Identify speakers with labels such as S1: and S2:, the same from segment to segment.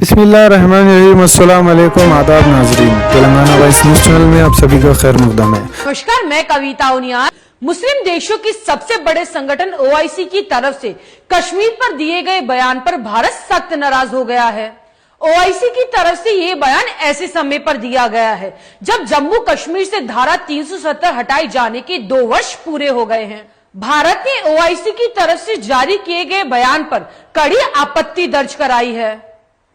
S1: बिस्मिल्लाहिर्रहमानिर्रहीम, अस्सलाम वालेकुम, आदाब नाजरीन। तेलंगाना वॉइस न्यूज चैनल में आप सभी का खैर मकदम है।
S2: नमस्कार, मैं कविता उनियाल। मुस्लिम देशों की सबसे बड़े संगठन ओआईसी की तरफ से कश्मीर पर दिए गए बयान पर भारत सख्त नाराज हो गया है। ओआईसी की तरफ से ये बयान ऐसे समय पर दिया गया है जब जम्मू कश्मीर से धारा 370 हटाए जाने के 2 वर्ष पूरे हो गए हैं। भारत ने ओआईसी की तरफ से जारी किए गए बयान पर कड़ी आपत्ति दर्ज कराई है।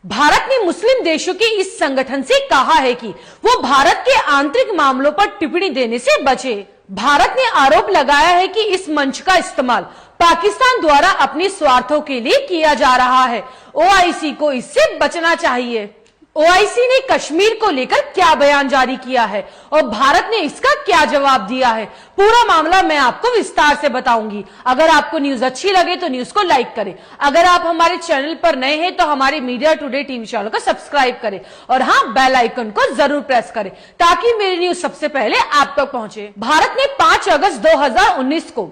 S2: भारत ने मुस्लिम देशों के इस संगठन से कहा है कि वो भारत के आंतरिक मामलों पर टिप्पणी देने से बचे। भारत ने आरोप लगाया है कि इस मंच का इस्तेमाल पाकिस्तान द्वारा अपने स्वार्थों के लिए किया जा रहा है। ओआईसी को इससे बचना चाहिए। ओआईसी ने कश्मीर को लेकर क्या बयान जारी किया है और भारत ने इसका क्या जवाब दिया है, पूरा मामला मैं आपको विस्तार से बताऊंगी। अगर आपको न्यूज अच्छी लगे तो न्यूज को लाइक करें। अगर आप हमारे चैनल पर नए हैं तो हमारे मीडिया टुडे टीवी चैनल को सब्सक्राइब करें और हाँ, बेल आइकन को जरूर प्रेस करें ताकि मेरी न्यूज सबसे पहले आप तक पहुंचे। भारत ने 5 अगस्त 2019 को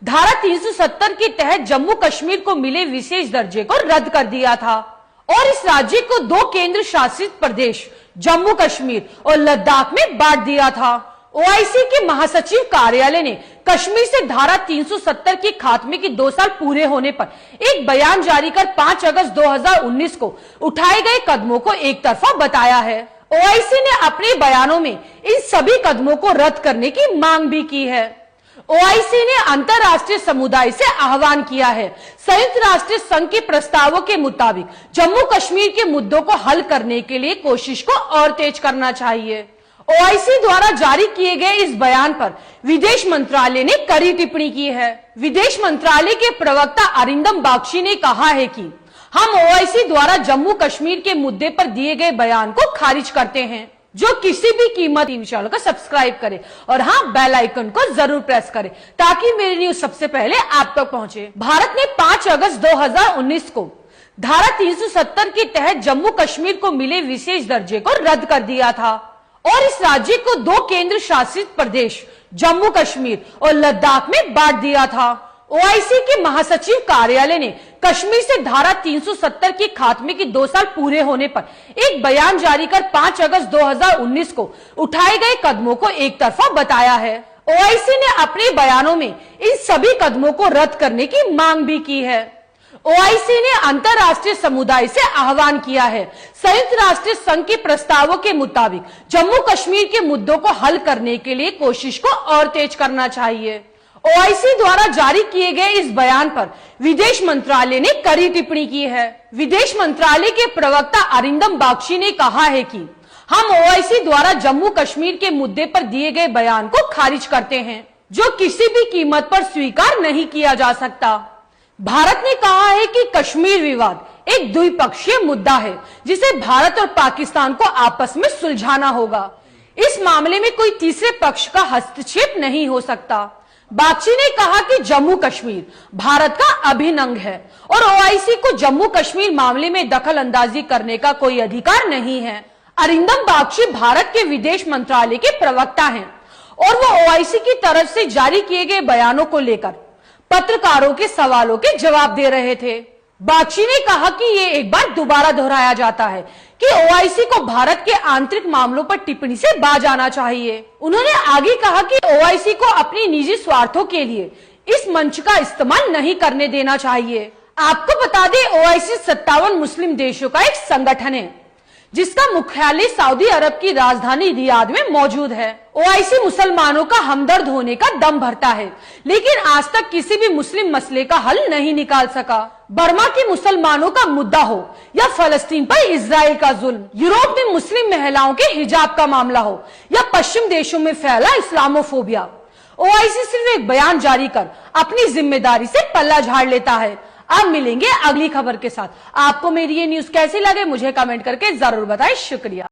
S2: धारा 370 के तहत जम्मू कश्मीर को मिले विशेष दर्जे को रद्द कर दिया था और इस राज्य को 2 केंद्र शासित प्रदेश जम्मू कश्मीर और लद्दाख में बांट दिया था। ओआईसी के महासचिव कार्यालय ने कश्मीर से धारा 370 के खात्मे के 2 साल पूरे होने पर एक बयान जारी कर 5 अगस्त 2019 को उठाए गए कदमों को एक तरफा बताया है। ओआईसी ने अपने बयानों में इन सभी कदमों को रद्द करने की मांग भी की है। ओआईसी ने अंतरराष्ट्रीय समुदाय से आह्वान किया है संयुक्त राष्ट्र संघ के प्रस्तावों के मुताबिक जम्मू कश्मीर के मुद्दों को हल करने के लिए कोशिश को और तेज करना चाहिए। ओआईसी द्वारा जारी किए गए इस बयान पर विदेश मंत्रालय ने कड़ी टिप्पणी की है। विदेश मंत्रालय के प्रवक्ता अरिंदम बागची ने कहा है कि हम ओआईसी द्वारा जम्मू कश्मीर के मुद्दे पर दिए गए बयान को खारिज करते हैं, जो किसी भी कीमत टीवी चैनल को सब्सक्राइब करें और हाँ, बेल आइकन को जरूर प्रेस करें ताकि मेरी न्यूज सबसे पहले आप तक पहुंचे। भारत ने 5 अगस्त 2019 को धारा 370 के तहत जम्मू कश्मीर को मिले विशेष दर्जे को रद्द कर दिया था और इस राज्य को 2 केंद्र शासित प्रदेश जम्मू कश्मीर और लद्दाख में बांट दिया था। ओआईसी के महासचिव कार्यालय ने कश्मीर से धारा 370 के खात्मे के 2 साल पूरे होने पर एक बयान जारी कर 5 अगस्त 2019 को उठाए गए कदमों को एक तरफा बताया है। ओआईसी ने अपने बयानों में इन सभी कदमों को रद्द करने की मांग भी की है। ओआईसी ने अंतरराष्ट्रीय समुदाय से आह्वान किया है संयुक्त राष्ट्र संघ के प्रस्तावों के मुताबिक जम्मू कश्मीर के मुद्दों को हल करने के लिए कोशिश को और तेज करना चाहिए। ओआईसी द्वारा जारी किए गए इस बयान पर विदेश मंत्रालय ने कड़ी टिप्पणी की है। विदेश मंत्रालय के प्रवक्ता अरिंदम बागची ने कहा है कि हम ओआईसी द्वारा जम्मू कश्मीर के मुद्दे पर दिए गए बयान को खारिज करते हैं, जो किसी भी कीमत पर स्वीकार नहीं किया जा सकता। भारत ने कहा है कि कश्मीर विवाद एक द्विपक्षीय मुद्दा है जिसे भारत और पाकिस्तान को आपस में सुलझाना होगा। इस मामले में कोई तीसरे पक्ष का हस्तक्षेप नहीं हो सकता। बागची ने कहा कि जम्मू कश्मीर भारत का अभिन्न अंग है और ओआईसी को जम्मू कश्मीर मामले में दखल अंदाजी करने का कोई अधिकार नहीं है। अरिंदम बागची भारत के विदेश मंत्रालय के प्रवक्ता हैं और वो ओआईसी की तरफ से जारी किए गए बयानों को लेकर पत्रकारों के सवालों के जवाब दे रहे थे। बागची ने कहा कि ये एक बार दोबारा दोहराया जाता है कि ओआईसी को भारत के आंतरिक मामलों पर टिप्पणी से बाज आना चाहिए। उन्होंने आगे कहा कि ओआईसी को अपनी निजी स्वार्थों के लिए इस मंच का इस्तेमाल नहीं करने देना चाहिए। आपको बता दें, ओआईसी 57 मुस्लिम देशों का एक संगठन है जिसका मुख्यालय सऊदी अरब की राजधानी रियाद में मौजूद है। ओआईसी मुसलमानों का हमदर्द होने का दम भरता है, लेकिन आज तक किसी भी मुस्लिम मसले का हल नहीं निकाल सका। बर्मा के मुसलमानों का मुद्दा हो या फलस्तीन पर इजराइल का जुल्म, यूरोप में मुस्लिम महिलाओं के हिजाब का मामला हो या पश्चिम देशों में फैला इस्लामोफोबिया, ओआईसी सिर्फ एक बयान जारी कर अपनी जिम्मेदारी से पल्ला झाड़ लेता है। अब मिलेंगे अगली खबर के साथ। आपको मेरी ये न्यूज कैसी लगे मुझे कमेंट करके जरूर बताएं। शुक्रिया।